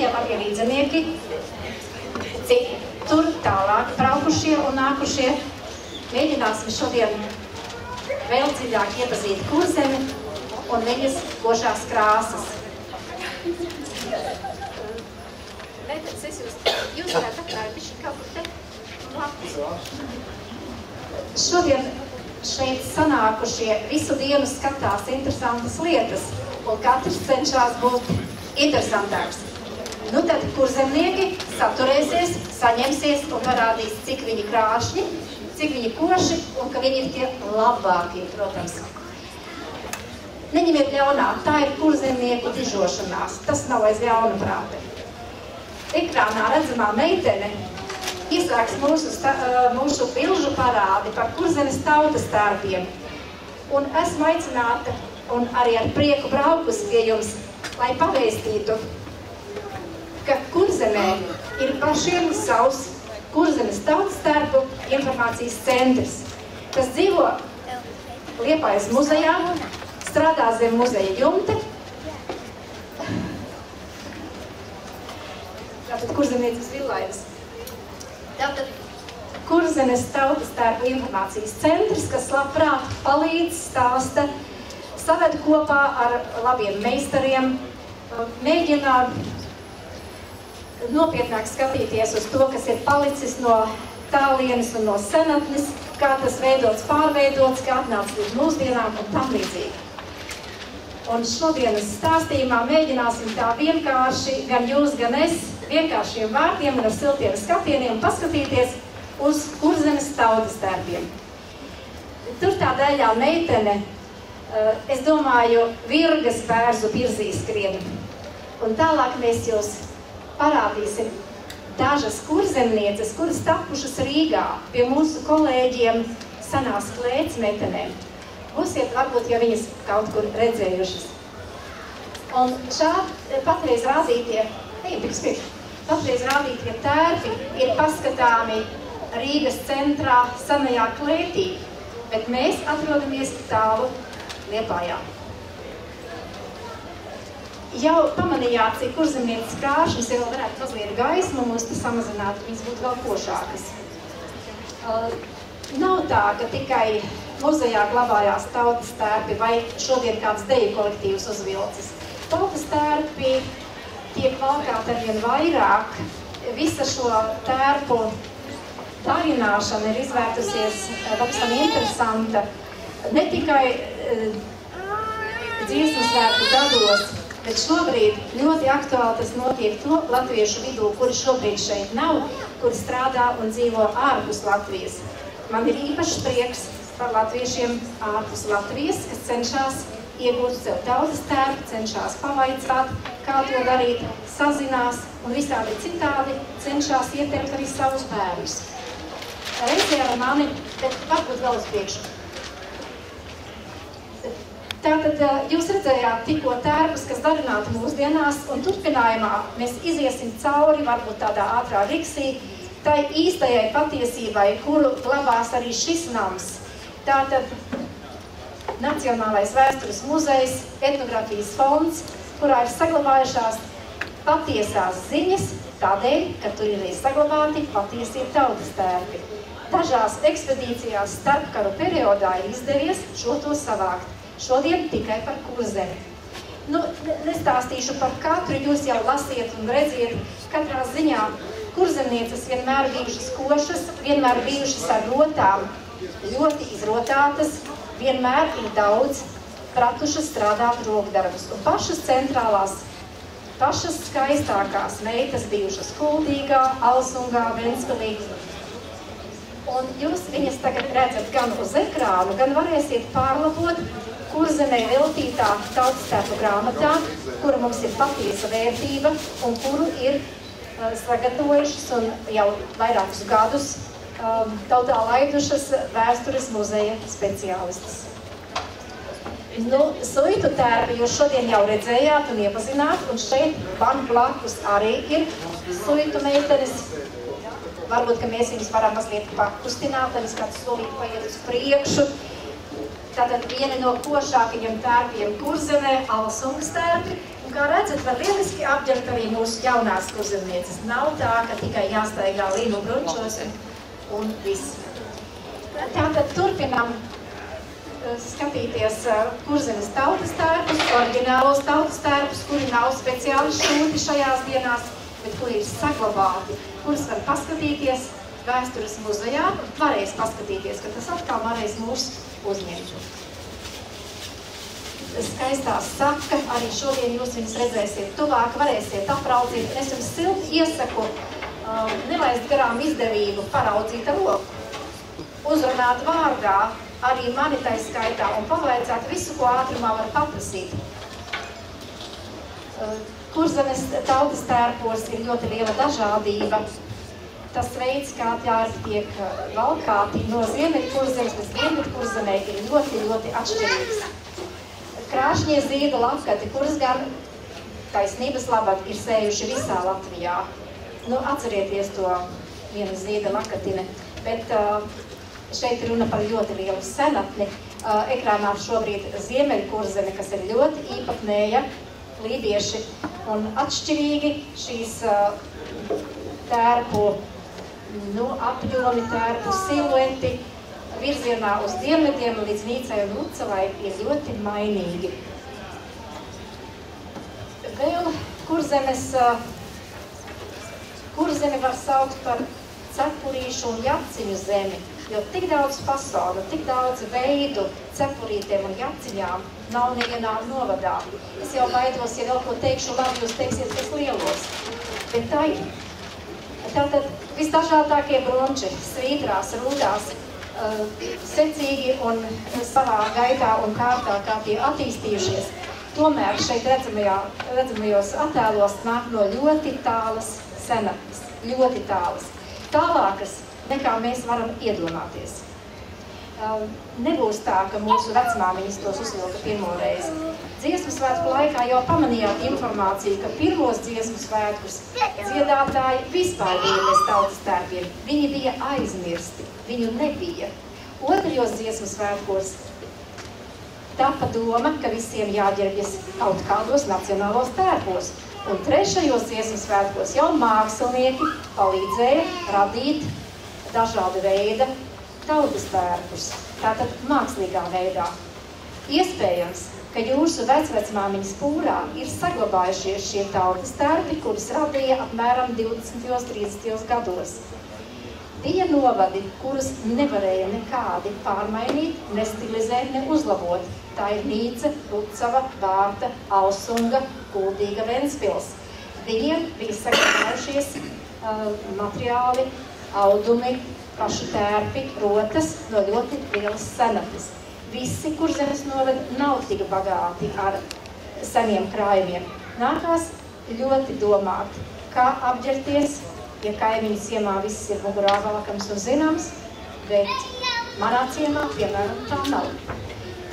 jau arī līdzenieki, tur tālāk braukušie un nākušie. Mēģināsim šodien vēl dziļāk iepazīt Kurzemi un viņas košās krāsas. Meitenes, jūs varētu atklāt bišķi kaut kur te blakus. Šodien šeit sanākušie visu dienu skatās interesantas lietas, un katrs cenšas būt interesantāks. Nu tad kurzemnieki saturēsies, saņemsies un parādīs, cik viņi krāšņi, cik viņi koši un ka viņi ir tie labākie, protams. Neņemiet ļaunā, tā ir kurzemnieku dižošanās, tas nav aiz ļauna prāta. Ekrānā redzamā meitene iesāks mūsu bilžu parādi par Kurzemes tautas tērpiem. Un esmu aicināta un arī ar prieku braukusi pie jums, lai pavēstītu, ka Kurzemē ir pašiem savs Kurzemes tautas tērpu informācijas centrs, kas dzīvo Liepājas muzejā, strādā zem muzeja jumta. Tātad Kurzenieces Villainas. Tātad Kurzemes tautas tērpu informācijas centrs, kas labprāt palīdz, stāsta, saved kopā ar labiem meistariem, mēģina nopietnāk skatīties uz to, kas ir palicis no tālienes un no senatnes, kā tas veidots, pārveidots, kā atnāc līdz mūsdienām un tam līdzīgi. Un šodienas stāstījumā mēģināsim tā vienkārši, gan jūs, gan es, vienkāršiem vārdiem un ar siltiem skatieniem paskatīties uz Kurzemes tautas tērpiem. Tur tā daļā meitene, es domāju, virgas bērzu pirzī skrien. Un tālāk mēs jūs parādīsim dažas kurzemnieces, kuras tapušas Rīgā pie mūsu kolēģiem senās klēts meitenēm. Būsiet varbūt, ja viņas kaut kur redzējušas. Un šādi patreiz rādītie, patreiz rādītie tērpi ir paskatāmi Rīgas centrā senajā klētī, bet mēs atrodamies tālu Liepājā. Jau pamanījāt, cik kurzemnieces krāšņas, ja vēl varētu mazliet gaismu mums te samazināt, viņas būtu vēl košākas. Nav tā, ka tikai muzejā glabājās tautas tērpi vai šodien kāds deju kolektīvs uzvilcis. Tautas tērpi tiek valkāt arvien vairāk. Visa šo tērpu darināšana ir izvērtusies pavisam interesanta. Ne tikai dziesmu svētku gados, bet šobrīd ļoti aktuāli tas notiek to latviešu vidū, kuri šobrīd šeit nav, kuri strādā un dzīvo ārpus Latvijas. Man ir īpašs prieks par latviešiem ārpus Latvijas, kas cenšas iegūt sev tautas tērpu, cenšas pavaicāt, kā to darīt, sazinās un visādi citādi cenšas ieteikt arī savus bērnus. Reizē ar mani, bet varbūt vēl uz priekšu. Tātad jūs redzējāt tikko tērpus, kas darināti mūsdienās, un turpinājumā mēs iziesim cauri, varbūt tādā ātrā riksī, tai īstajai patiesībai, kuru glabās arī šis nams. Tātad Nacionālais vēstures muzejs, etnografijas fonds, kurā ir saglabājušās patiesās ziņas, tādēļ, ka tur ir saglabāti patiesie tautas tērpi. Dažās ekspedīcijās starpkaru periodā ir izdevies šo to savākt. Šodien tikai par Kurzemi. Nu, nestāstīšu par katru, jūs jau lasiet un redziet, katrā ziņā kurzemnieces vienmēr bijušas košas, vienmēr bijušas ar rotām, ļoti izrotātas, vienmēr ir daudz pratušas strādāt rokdarbus. Un pašas centrālās, pašas skaistākās meitas bijušas Kuldīgā, Alsungā, Ventspilī. Un jūs viņas tagad redzat gan uz ekrānu, gan varēsiet pārlapot Kurzemē veltītā tautas tērpu grāmatā, kura mums ir patiesa vērtība un kuru ir sagatavojušas un jau vairākus gadus tautā laidušas vēstures muzeja speciālistas. Nu, suitu tērpi jūs šodien jau redzējāt un iepazināt, un šeit man blakus arī ir suitu meitenes. Varbūt, ka mēs viņus varam mazliet pakustināt, tad kāds solīt paiet uz priekšu. Tātad viena no košākajiem tērpiem Kurzemē, Alsungas tērpi, Un kā redzat, var lieliski apģert arī mūsu jaunās kurzemnieces. Nav tā, ka tikai jāstaigā līnu brunčos un viss. Tātad turpinām skatīties Kurzemes tautas tērpus, oriģinālos tautas tērpus, kuri nav speciāli šūti šajās dienās, bet kuri ir saglabāti, kurus var paskatīties Vēstures muzejā, varēs paskatīties, ka tas atkal varēs mūs uzņemt. Skaistās saka, arī šodien jūs viņus redzēsiet tuvāk, varēsiet apraudzīt. Es jums silti iesaku nelaist garām izdevību paraudzīt ar roku, uzrunāt vārdā, arī mani tai skaitā, un pavaicāt visu, ko ātrumā var paprasīt. Kurzemes tautas tērpos ir ļoti liela dažādība. Tas veids, kā tērpi tiek valkāti no Ziemeļkurzemes līdz Dienvidkurzemē, ir ļoti, ļoti atšķirīgs. Krāšņie zīda lakati, kuras gan taisnības labāk ir sējuši visā Latvijā. Nu, atcerieties to vienu zīda lakatine, bet šeit runa par ļoti lielu senatni. Ekrānā šobrīd Ziemeļkurzeme, kas ir ļoti īpatnēja, lībieši un atšķirīgi šīs tērpu apjomi, tērpu silueti virzienā uz dienvidiem līdz Nīcai un Lucavai ir ļoti mainīgi. Vēl Kurzemi var saukt par cepurīšu un jaciņu zemi, jo tik daudz fasonu, tik daudz veidu cepurītiem un jaciņām nav nevienā novadā. Es jau baidos, ja vēl ko teikšu labi, jūs teiksiet, kas lielos. Bet tā ir. Tātad visdažādākie brunči, svītrās, rūdās, secīgi un savā gaitā un kārtā, kā tie attīstījušies. Tomēr šeit redzamajos attēlos nāk no ļoti tālas senatnes, ļoti tālas. Tālākas, nekā mēs varam iedomāties. Nebūs tā, ka mūsu vecmāmiņas tos uzvilka pirmo reizi. Dziesmu svētku laikā jau pamanījāt informāciju, ka pirmos dziesmu svētkus dziedātāji vispār bija bez tautas tērpiem. Viņi bija aizmirsti, viņu nebija. Otrajos dziesmu svētkos tapa doma, ka visiem jāģērbjas kaut kādos nacionālos tērpos. Un trešajos dziesmu svētkos jau mākslinieki palīdzēja radīt dažāda veida tautas tērpus, tātad mākslīgā veidā. Iespējams, ka jūsu vecvecmāmiņas pūrā ir saglabājušies šie tautas tērpi, kurus radīja apmēram 20. 30. gados. Bija novadi, kurus nevarēja nekādi pārmainīt, nestilizēt, ne uzlabot. Tā ir Nīca, Lucava, Vārta, Ausunga, Kuldīga, Ventspils. Viņiem bija saglabājušies materiāli, audumi, paši tērpi, rotas no ļoti lielas senatnes. Visi Kurzemes novadi nav tik bagāti ar seniem krājumiem. Nākās ļoti domāt, kā apģerties, ja kaimiņu ciemā viss ir mugurā valkams un zināms, bet manā ciemā, piemēram, tā nav.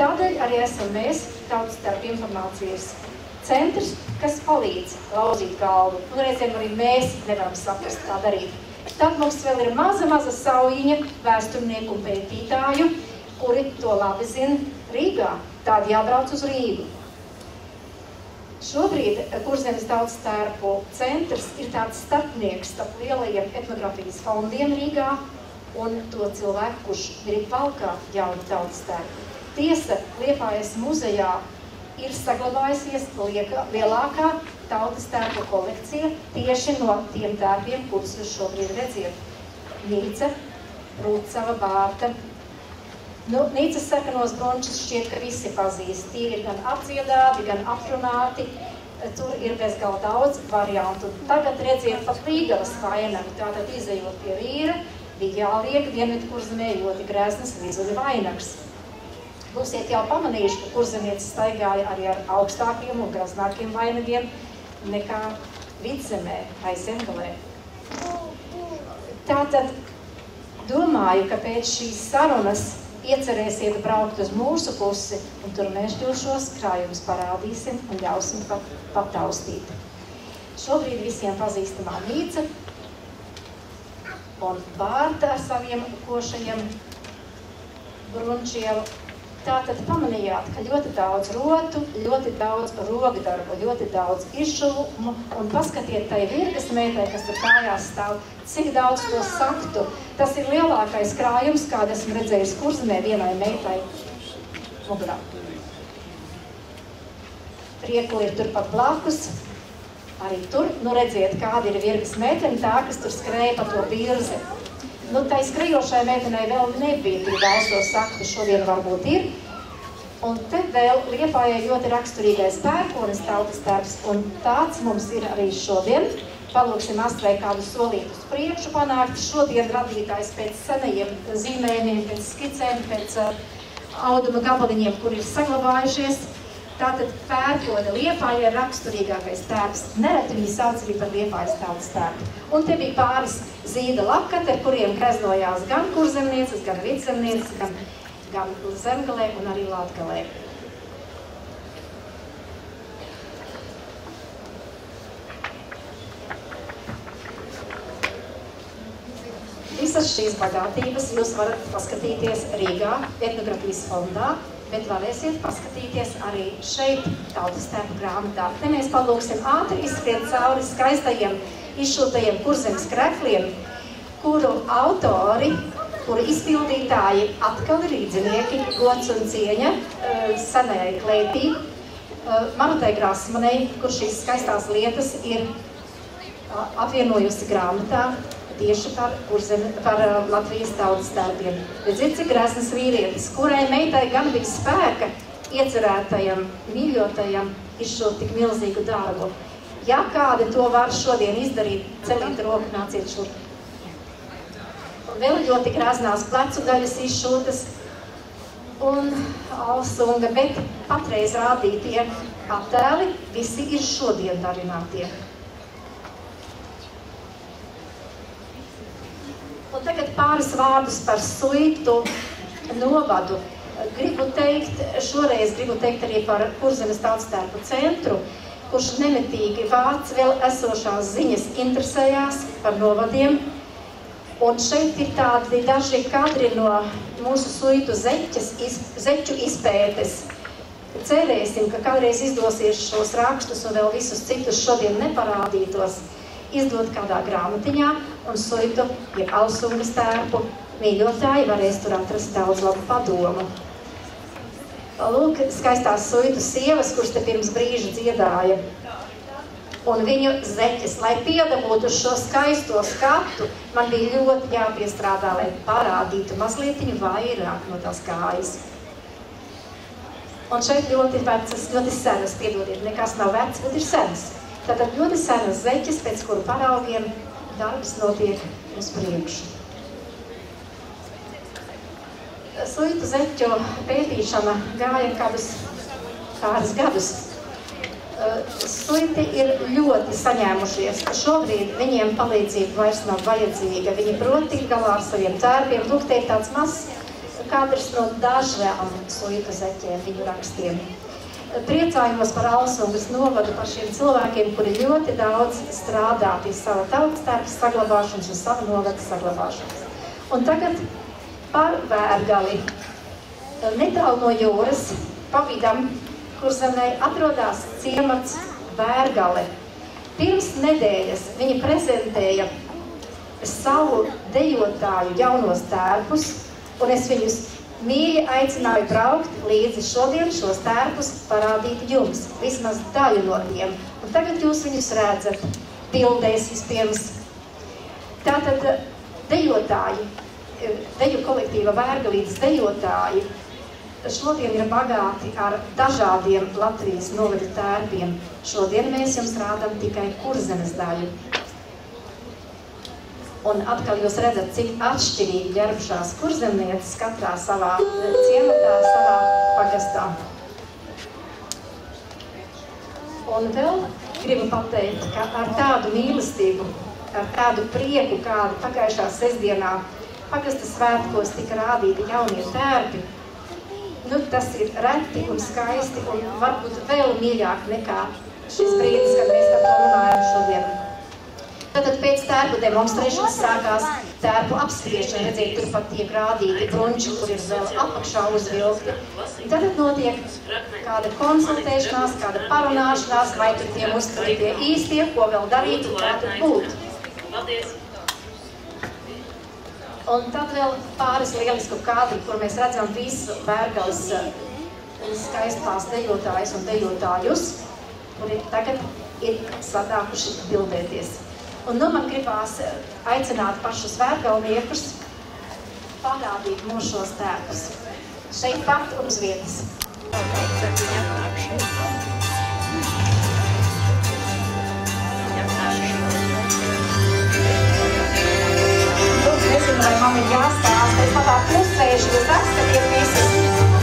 Tādēļ arī esam mēs, Tautas tērpu informācijas centrs, kas palīdz lauzīt galvu. Un reizēm arī mēs nevaram saprast, kā darīt. Tad mums vēl ir maza saujiņa vēsturnieku un pētītāju, kuri to labi zina Rīgā. Tādi jābrauc uz Rīgu. Šobrīd Kurzemes tautas tērpu centrs ir tāds starpnieks starp lielajiem etnografijas fondiem Rīgā un to cilvēku, kurš grib valkāt jaunu tautas tērpu. Tiesa, Liepājas muzejā ir saglabājusies lielākā tautas tērpu kolekcija tieši no tiem tērpiem, kurus jūs šobrīd redziet. Nīca, Rūcava, Bārta. Nīcas sarkanos brunčus šķiet, ka visi pazīst. Tie ir gan apdziedāti, gan aprunāti. Tur ir bezgalīgi daudz variantu. Tagad redziet pat Līgavas vainagu. Tātad izejot pie vīra, bija jāliek Dienvidkurzemē ļoti greznas vizuļu vainags. Būsiet jau pamanījuši, ka kurzemietis staigāja arī ar augstākiem un graznākiem vainagiem nekā vidzemē vai zemgalē. Tātad domāju, ka pēc šīs sarunas iecerēsiet braukt uz mūsu pusi, un tur mēs šos krājumus parādīsim un ļausim pataustīt. Šobrīd visiem pazīstamā Nīca un Bārta ar saviem košajiem brunčiem, Tātad pamanījāt, ka ļoti daudz rotu, ļoti daudz rokdarbu, ļoti daudz izšuvumu, un paskatiet tai virgas meitai, kas tur kājās stāv, cik daudz to saktu. Tas ir lielākais krājums, kādu esmu redzējis Kurzemē vienai meitai mugurā. Riekuli ir turpat blakus, arī tur, redziet, kāda ir virgas meitene, tā, kas tur skrēja pa to birzi. Tai skrejošai meitenei vēl nebija tik daudz to saktu, šodien varbūt ir. Un te vēl Liepājai ļoti raksturīgais pērkonis tautas tērps, un tāds mums ir arī šodien. Palūksim Astrai kādu solītu uz priekšu panākt. Šodien radītājs pēc senajiem zīmējumiem, pēc skicēm, pēc auduma gabaliņiem, kur ir saglabājušies. Tātad pērkona Liepājai ir raksturīgākais tērps. Nereti viņi sauc arī par Liepājas tautas tērpu. Un te bija pāris zīda lakati, ar kuriem kreznojās gan kurzemnieces, gan vidzemnieces, gan Zemgalē un arī Latgalē. Visas šīs bagātības jūs varat paskatīties Rīgā, etnografijas fondā, bet varēsiet paskatīties arī šeit, tautas tērpu grāmatā. Te mēs palūksim ātri izskriet cauri skaistajiem, izšūtajiem Kurzemes krefliem, kuru autori, kuru izpildītāji atkal ir rīdzinieki, gods un cieņa senajai klētī, Marutai Grasmanei, kur šīs skaistās lietas ir apvienojusi grāmatā tieši par Latvijas tautas tērpiem. Redziet, cik graznas vīrietis, kurai meitai gan bija spēka iecerētajam, mīļotajam izšūt tik milzīgu darbu. Ja kādi to var šodien izdarīt, celiet roku, nāciet šurp. Vēl ļoti graznās plecu daļas izšūtas un alsunga, bet patreiz rādītie attēli visi ir šodien darinātie. Un tagad pāris vārdus par Suitu novadu. Šoreiz gribu teikt arī par Kurzemes tautas tērpu centru, kurš nemitīgi vāc vēl esošās ziņas interesējās par novadiem. Un šeit ir tādi daži kadri no mūsu Suitu zeķu izpētes. Cerēsim, ka kādreiz izdosies šos rakstus un vēl visus citus šodien neparādītos, izdot kādā grāmatiņā, un Suitu, jeb Alsungas tērpu mīļotāji varēs tur atrast daudz labu padomu. Lūk, skaistās Suitu sievas, kuras te pirms brīža dziedāja. Un viņu zeķes, lai piedabūtu šo skaisto skatu, man bija ļoti jāpiestrādā, lai parādītu mazlietiņu vairāk no tās kājas. Un šeit ļoti vecas, ļoti senas, piedodiet, nekas nav vecs, bet ir senas. Tātad ļoti senas zeķes, pēc kuru paraugiem darbs notiek uz priekšu. Suitu zeķu pētīšana gāja kādus pāris gadus. Suiti ir ļoti saņēmušies. Šobrīd viņiem palīdzība vairs nav vajadzīga. Viņi prot tikt galā ar saviem tērpiem. Lūk, te ir tāds mazs kadrs no dažām Suitu zeķiem, viņu rakstiem. Priecājos par Alsungas novadu, par šiem cilvēkiem, kuri ļoti daudz strādā pie sava tautas tērpa saglabāšanas un sava novada saglabāšanas. Un tagad par Vērgali. Netālu no jūras, pa vidam, Kurzemē atrodas ciemats Vērgale. Pirms nedēļas viņi prezentēja savu dejotāju jaunos tērpus, un es viņus mīļi aicināju braukt līdzi šodien šos tērpus parādīt jums, vismaz daļu no tiem. Un tagad jūs viņus redzat bildēs vispirms. Tātad dejotāji, deju kolektīva Vērgalītes dejotāji, šodien ir bagāti ar dažādiem Latvijas novadu tērpiem. Šodien mēs jums rādam tikai Kurzemes daļu. Un atkal jūs redzat, cik atšķirīgi ģērbušās kurzemnieces katrā savā ciematā, savā pagastā. Un vēl gribu pateikt, ka ar tādu mīlestību, ar tādu prieku, kādu pagājušā sestdienā pagasta svētkos tika rādīti jaunie tērpi, tas ir reti un skaisti un varbūt vēl mīļāk nekā šis brīdis, kad mēs par to runājam šodien. Tad pēc tērpu demonstrēšanas sākās tērpu apspriešana, redzēt, tur pat tiek rādīti brunči, kur ir vēl apakšā uzvilkti. Tad notiek kāda konsultēšanās, kāda parunāšanās, vai tur tiem uzturītie īstie, ko vēl darīt un kā tur būt. Un tad vēl pāris lielisku kadri, kur mēs redzam visu Vērgales skaistās dejotājus un dejotājus, kuri tagad ir sadākuši bildēties. Un nu man gribās aicināt pašus vērgalniekus parādīt mums šos tērpus. Šeit pat un uz vietas. Nezinu, vai man ir jāstāsta, es labāk klusēšu, jūs apskatiet visus.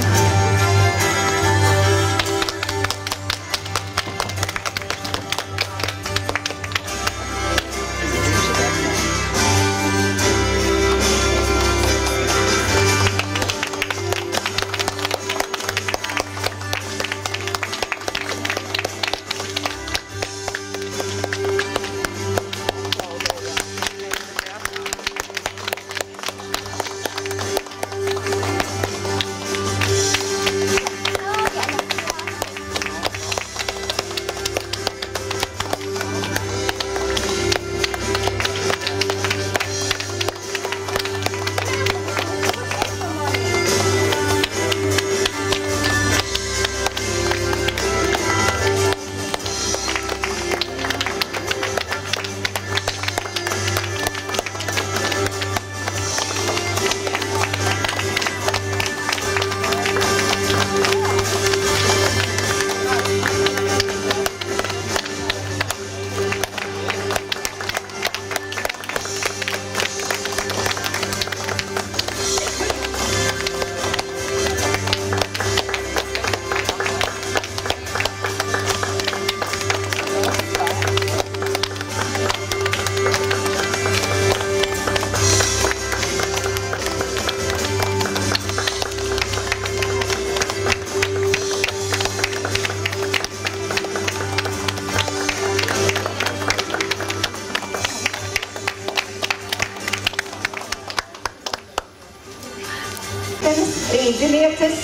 Līdzinieces,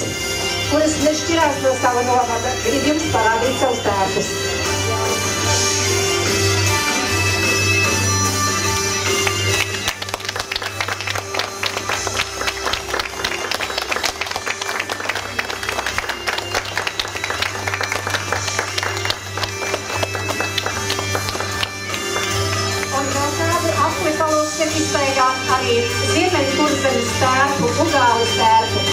kuras nešķirās no sava novada, grib jums parādīt savus tērpus. Un vēl kādu apli palūksim iztaigāt arī Ziemeļkurzemes tērpu, Ugāles tērpu.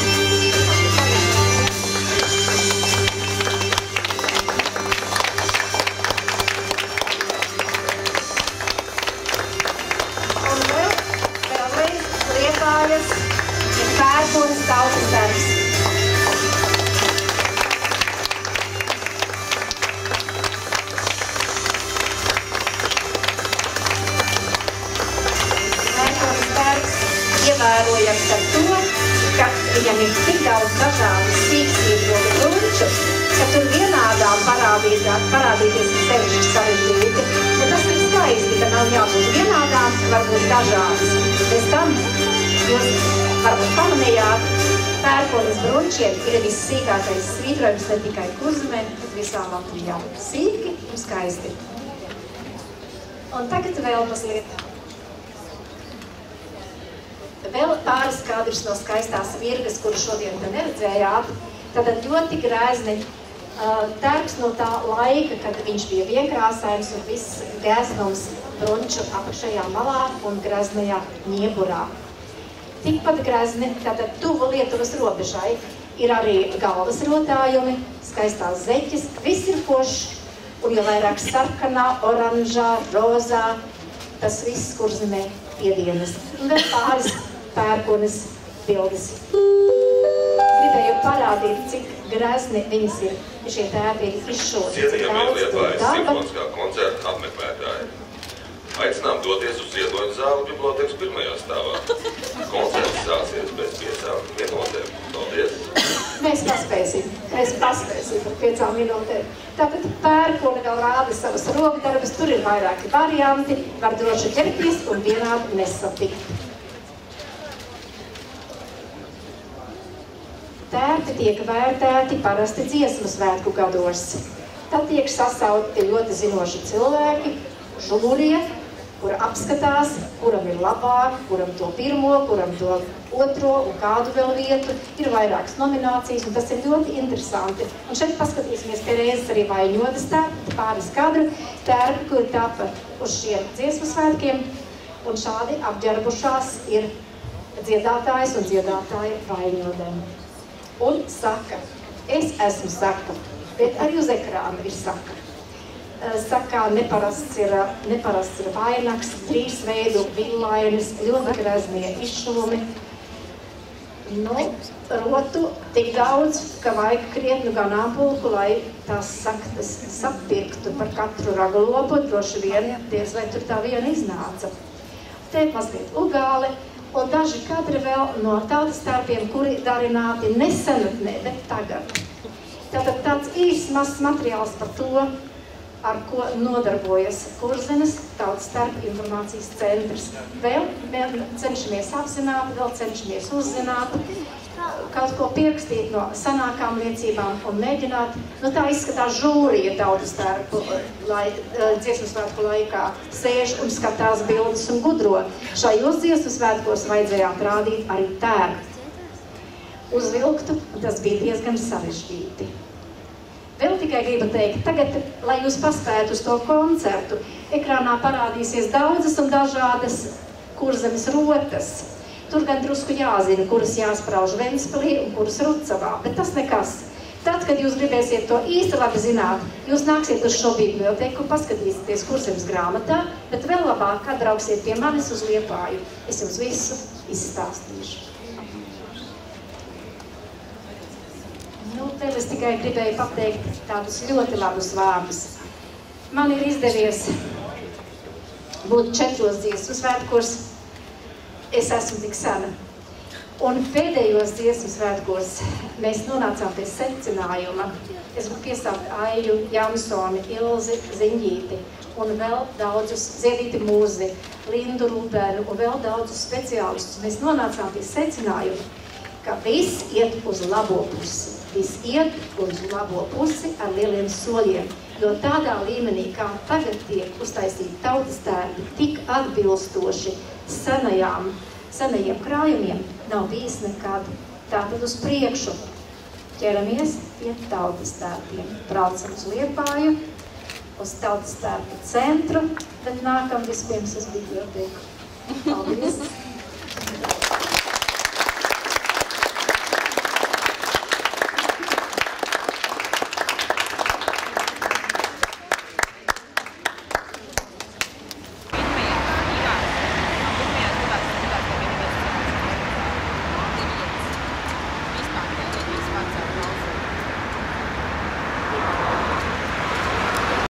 Pērkonas tautas darbs. Pērkonas darbs ievērojams ar to, ka viņam ir tik daudz dažādu sīksību brunču, ka tur vienādām parādīties sevišķi sarežģīti. Un tas ir skaisti, ka nav jābūt vienādām, varbūt dažādas. Bez tam jūs varbūt pamanījāt, pērkonas brunčiem ir vissīkākais svītrojums ne tikai Kurzemē, bet visā Latvijā. Sīki un skaisti. Un tagad vēl mazliet. Vēl pāris kadrus no skaistās virgas, kuru šodien te neredzējāt. Tad ļoti grezni tērps no tā laika, kad viņš bija vienkrāsājums un viss greznums brunču apakšējā malā un greznajā ņieburā. Tikpat grezni, tātad tuvu Lietuvas robežai, ir arī galvas rotājumi, skaistās zeķes, viss ir foršs, un jau vairāk sarkanā, oranžā, rozā, tas viss Kurzemē piedienas. Un vēl pāris pērkonas bildes. Gribēju parādīt, cik grezni viņas ir, šie tērpi ir izšūti, cik daudz tur darba. Simfoniskā koncerta apmeklētāji. Aicinām doties uz Ziedoņu zāli bibliotekas pirmajā stāvā. Koncerts sāksies pēc 5 minūtēm. Paldies! Mēs paspēsim par 5 minūtēm. Tātad pērkona vēl rāda savas rokdarbas, tur ir vairāki varianti, var droši ķerties un vienādi nesatikt. Tērpi tiek vērtēti parasti dziesmu svētku gados. Tad tiek sasaukti ļoti zinoši cilvēki, žūrija, kura apskatās, kuram ir labāk, kuram to pirmo, kuram to otro un kādu vēl vietu. Ir vairākas nominācijas, un tas ir ļoti interesanti. Un šeit paskatīsimies pie reizes arī vaiņodas tērpi, pāris kadru tērpi, kuri tapa uz šiem dziesmu svētkiem, un šādi apģērbušās ir dziedātājs un dziedātāja vaiņodēm. Un saka, es esmu saka, bet arī uz ekrāna ir saka. Sakā neparasts ir vainags, 3 veidu villainis, ļoti graznie izšuvumi. Rotu tik daudz, ka vajag krietnu ganāmpulku, lai tās saktas sapirktu par katru ragalopu, droši vien, diez vai tur tā viena iznāca. Te mazliet ugāli, un daži kadri vēl no tautas tērpiem, kuri darināti nesenatnē, bet tagad. Tātad tāds īsts mazs materiāls par to, ar ko nodarbojas Kurzemes tautas tērpu informācijas centrs. Vēl cenšamies apzināt, vēl cenšamies uzzināt, kaut ko pierakstīt no senākām liecībām un mēģināt. Tā izskatās žūrija tautas tērpu dziesmu svētku laikā. Sēž un skatās bildes un gudro. Šajos dziesmu svētkos vajadzējāt rādīt arī tērpu. Uzvilktu, tas bija diezgan sarežģīti. Vēl tikai gribu teikt, tagad, lai jūs paspētu uz to koncertu, ekrānā parādīsies daudzas un dažādas Kurzemes rotas. Tur gan drusku jāzina, kuras jāsprauž Ventspilī un kuras Rucavā, bet tas nekas. Tad, kad jūs gribēsiet to īsti labi zināt, jūs nāksiet uz šo biblioteku, paskatīsieties Kurzemes grāmatā, bet vēl labāk atbrauksiet pie manis uz Liepāju. Es jums visu izstāstīšu. Vēl es tikai gribēju pateikt tādus ļoti labus vārdus. Man ir izdevies būt 4 dziesmu svētkos. Es esmu tik sena. Un pēdējos dziesmu svētkos mēs nonācām pie secinājuma. Es gribu piesaukt Aiju Jansoni, Ilzi Ziņģīti un vēl daudzus Ziedīti Mūzi, Lindu Rubēnu un vēl daudzus speciālistus. Mēs nonācām pie secinājuma, ka viss iet uz labo pusi. Viss iet uz labo pusi ar lieliem soļiem, jo tādā līmenī, kā tagad tiek uztaisīti tautas tērpi, tik atbilstoši senajiem krājumiem, nav bijis nekad. Tātad uz priekšu ķeramies pie tautas tērpiem. Braucam uz Liepāju, uz tautas tērpu centru, bet nākam vispirms uz biblioteku. Paldies!